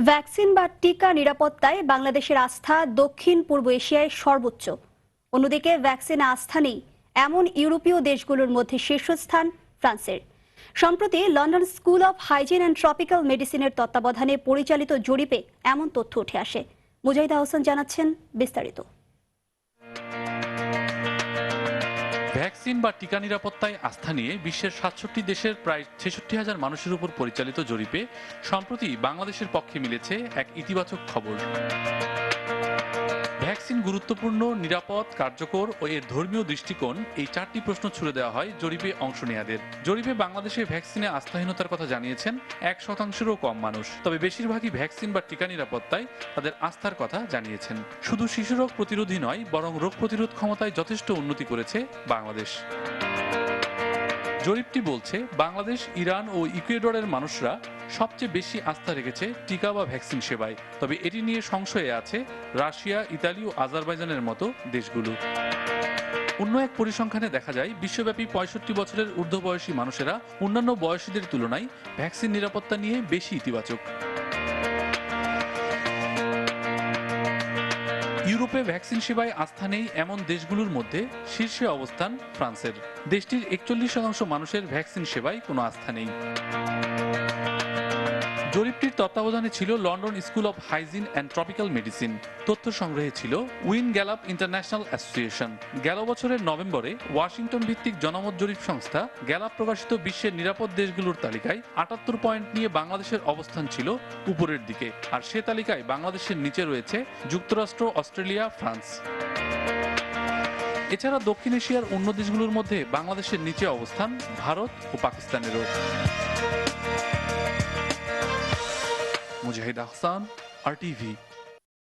Vaccine বা টিকা নিরাপত্তায় বাংলাদেশের আস্থা দক্ষিণ পূর্ব এশিয়ায় সর্বোচ্চ। অন্যদিকে ভ্যাকসিনে আস্থা নেই এমন ইউরোপীয় দেশগুলোর মধ্যে শীর্ষস্থান ফ্রান্সের। সম্প্রতি London school of hygiene and tropical মেডিসিনের তত্ত্বাবধানে পরিচালিত জরিপে এমন তথ্য উঠে আসে। মুজাহিদা হোসেন জানাচ্ছেন বিস্তারিত। ভ্যাকসিন বা টিকা নিরাপত্তায় আস্থা নিয়ে বিশ্বের ৬৭ দেশের প্রায় ৬৬,০০০ মানুষের উপর পরিচালিত জরিপে সম্প্রতি বাংলাদেশের পক্ষে মিলেছে এক ইতিবাচক খবর। ভ্যাকসিন গুরুত্বপূর্ণ, নিরাপদ, কার্যকর ও এর ধর্মীয় দৃষ্টিকোণ, এই ৪টি প্রশ্ন ছুড়ে দেওয়া হয় জরিপে অংশ নেয়াদের। জরিপে বাংলাদেশে ভ্যাকসিনে আস্থাহীনতার কথা জানিয়েছেন ১%-ও কম মানুষ। তবে বেশিরভাগই ভ্যাকসিন বা টিকা নিরাপত্তায় তাদের আস্থার কথা জানিয়েছেন। শুধু শিশুরোগ প্রতিরোধী নয়, বরং রোগ প্রতিরোধ ক্ষমতায় যথেষ্ট উন্নতি করেছে বাংলাদেশ। জরিপটি বলছে বাংলাদেশ, ইরান ও ইকুয়েডরের মানুষরা সবচেয়ে বেশি আস্থা রেখেছে টিকা বা ভ্যাকসিন সেবায়। তবে এটি নিয়ে সংশয়ে আছে রাশিয়া, ইতালি ও আজারবাইজানের মতো দেশগুলো। অন্য এক পরিসংখ্যানে দেখা যায় বিশ্বব্যাপী ৬৫ বছরের ঊর্ধ্ববয়সী মানুষেরা অন্যান্য বয়সীদের তুলনায় ভ্যাকসিন নিরাপত্তা নিয়ে বেশি ইতিবাচক। ইউরোপে ভ্যাকসিন সেবায় আস্থা নেই এমন দেশগুলোর মধ্যে শীর্ষে অবস্থান ফ্রান্সের। দেশটির ৪১% মানুষের ভ্যাকসিন সেবায় কোনো আস্থা নেই। জরিপটির তত্ত্বাবধানে ছিল London school of hygiene and tropical medicine. তথ্য সংগ্রহে ছিল উইন গ্যালাপ ইন্টারন্যাশনাল অ্যাসোসিয়েশন। গেল বছরের নভেম্বরে ওয়াশিংটন ভিত্তিক জনমত জরিপ সংস্থা গ্যালাপ প্রকাশিত বিশ্বের নিরাপদ দেশগুলোর তালিকায় ৭৮ পয়েন্ট নিয়ে বাংলাদেশের অবস্থান ছিল উপরের দিকে। আর সে তালিকায় বাংলাদেশের নিচে রয়েছে যুক্তরাষ্ট্র, অস্ট্রেলিয়া, ফ্রান্স। এছাড়া দক্ষিণ এশিয়ার অন্য দেশগুলোর মধ্যে বাংলাদেশের নিচে অবস্থান ভারত ও পাকিস্তানেরও। মুজাহিদ আহসান, RTV।